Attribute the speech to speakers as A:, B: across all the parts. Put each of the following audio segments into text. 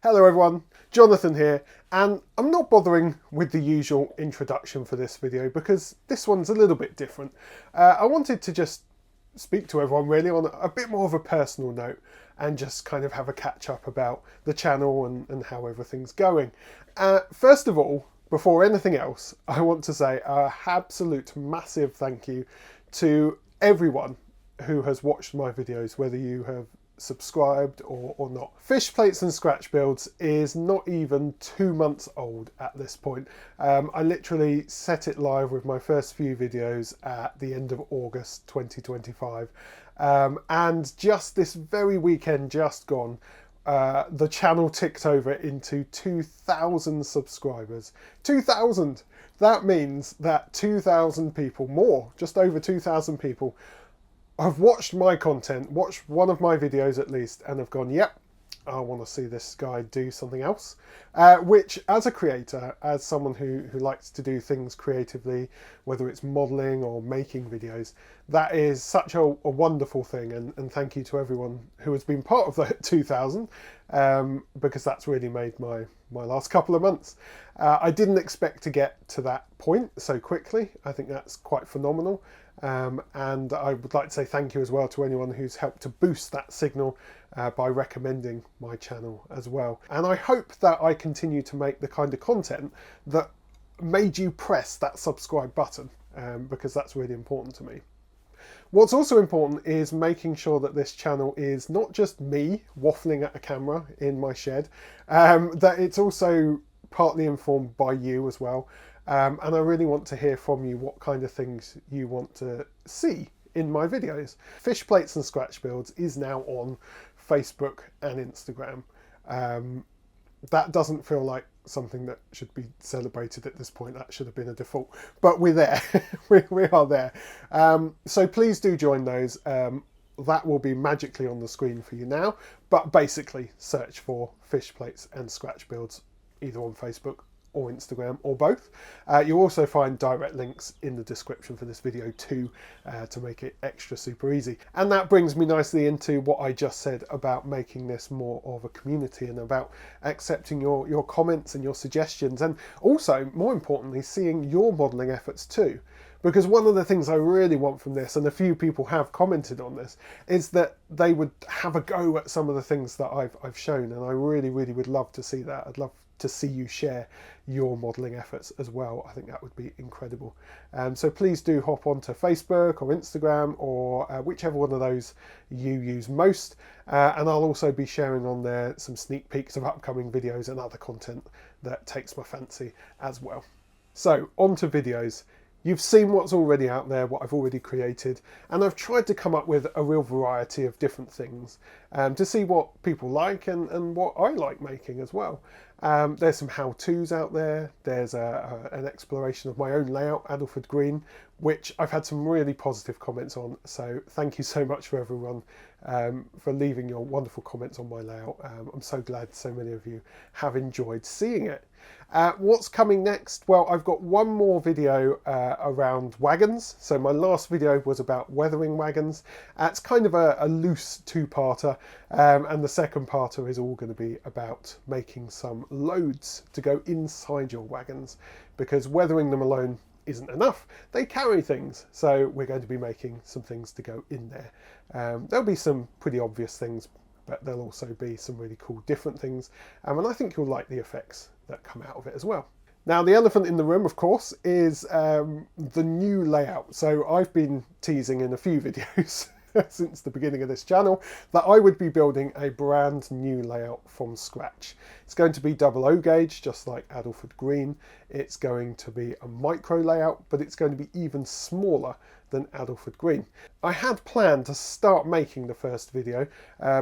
A: Hello everyone, Jonathan here, and I'm not bothering with the usual introduction for this video because this one's a little bit different. I wanted to just speak to everyone really on a bit more of a personal note and just kind of have a catch up about the channel and how everything's going. First of all, before anything else, I want to say an absolute massive thank you to everyone who has watched my videos, whether you have subscribed or not. Fish Plates and Scratch Builds is not even 2 months old at this point. I literally set it live with my first few videos at the end of August 2025, and just this very weekend just gone, the channel ticked over into 2,000 subscribers. 2,000! That means that 2,000 people more, just over 2,000 people, have watched my content, watched one of my videos at least, and have gone, yep, I want to see this guy do something else. Which, as a creator, as someone who likes to do things creatively, whether it's modelling or making videos, that is such a wonderful thing. And thank you to everyone who has been part of that 2,000, because that's really made my last couple of months. I didn't expect to get to that point so quickly. I think that's quite phenomenal. And I would like to say thank you as well to anyone who's helped to boost that signal by recommending my channel as well. And I hope that I continue to make the kind of content that made you press that subscribe button, because that's really important to me. What's also important is making sure that this channel is not just me waffling at a camera in my shed, that it's also partly informed by you as well. And I really want to hear from you what kind of things you want to see in my videos. Fish Plates and Scratch Builds is now on Facebook and Instagram. That doesn't feel like something that should be celebrated at this point. That should have been a default, but we're there. we are there. So please do join those. That will be magically on the screen for you now, but basically search for Fish Plates and Scratch Builds either on Facebook or Instagram, or both. You'll also find direct links in the description for this video too, to make it extra super easy. And that brings me nicely into what I just said about making this more of a community and about accepting your comments and your suggestions, and also, more importantly, seeing your modelling efforts too. Because one of the things I really want from this, and a few people have commented on this, is that they would have a go at some of the things that I've shown, and I really would love to see that. I'd love to see you share your modelling efforts as well. I think that would be incredible. So please do hop onto Facebook or Instagram or whichever one of those you use most. And I'll also be sharing on there some sneak peeks of upcoming videos and other content that takes my fancy as well. So on to videos. You've seen what's already out there, what I've already created, and I've tried to come up with a real variety of different things to see what people like and what I like making as well. There's some how-tos out there. There's an exploration of my own layout, Adalford Green, which I've had some really positive comments on. So thank you so much for everyone for leaving your wonderful comments on my layout. I'm so glad so many of you have enjoyed seeing it. What's coming next? Well, I've got one more video around wagons. So my last video was about weathering wagons. It's kind of a loose two-parter, and the second parter is all going to be about making some loads to go inside your wagons, because weathering them alone isn't enough. They carry things, so we're going to be making some things to go in there. There'll be some pretty obvious things, but there'll also be some really cool different things, and I think you'll like the effects that come out of it as well. Now, the elephant in the room, of course, is the new layout. So I've been teasing in a few videos since the beginning of this channel that I would be building a brand new layout from scratch. It's going to be 00 gauge, just like Adalford Green. It's going to be a micro layout, but it's going to be even smaller than Adalford Green. I had planned to start making the first video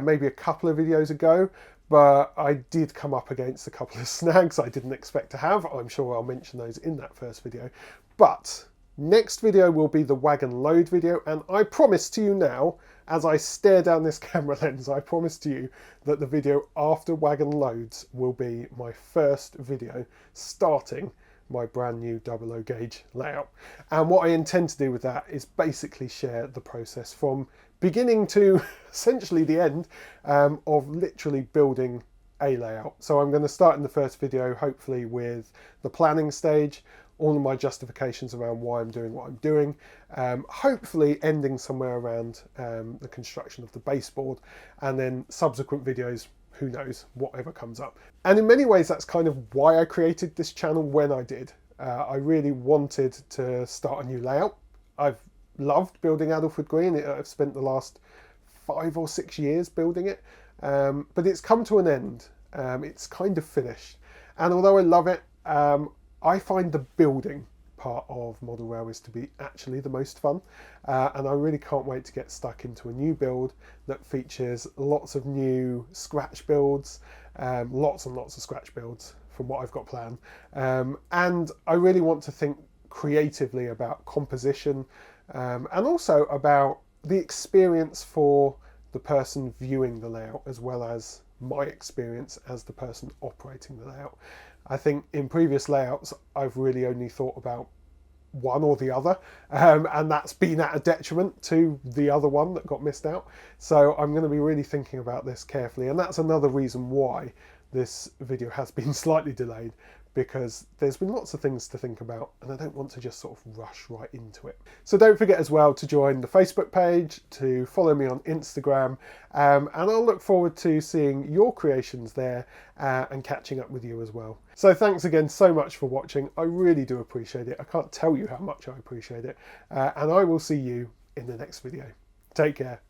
A: maybe a couple of videos ago, but I did come up against a couple of snags I didn't expect to have. I'm sure I'll mention those in that first video. But next video will be the wagon load video, and I promise to you now, as I stare down this camera lens, I promise to you that the video after wagon loads will be my first video starting my brand new 00 gauge layout. And what I intend to do with that is basically share the process from beginning to essentially the end of literally building a layout. So I'm going to start in the first video hopefully with the planning stage, all of my justifications around why I'm doing what I'm doing, hopefully ending somewhere around the construction of the baseboard, and then subsequent videos, who knows, whatever comes up. And in many ways that's kind of why I created this channel when I did. I really wanted to start a new layout. I've loved building Adulthood Green. I've spent the last 5 or 6 years building it, but it's come to an end. It's kind of finished, and although I love it, I find the building part of model railways to be actually the most fun, and I really can't wait to get stuck into a new build that features lots of new scratch builds, lots and lots of scratch builds from what I've got planned, and I really want to think creatively about composition, and also about the experience for the person viewing the layout as well as my experience as the person operating the layout. I think in previous layouts I've really only thought about one or the other, and that's been at a detriment to the other one that got missed out. So I'm going to be really thinking about this carefully, and that's another reason why this video has been slightly delayed, because there's been lots of things to think about and I don't want to just sort of rush right into it. So don't forget as well to join the Facebook page, to follow me on Instagram, and I'll look forward to seeing your creations there and catching up with you as well. So thanks again so much for watching. I really do appreciate it. I can't tell you how much I appreciate it, and I will see you in the next video. Take care.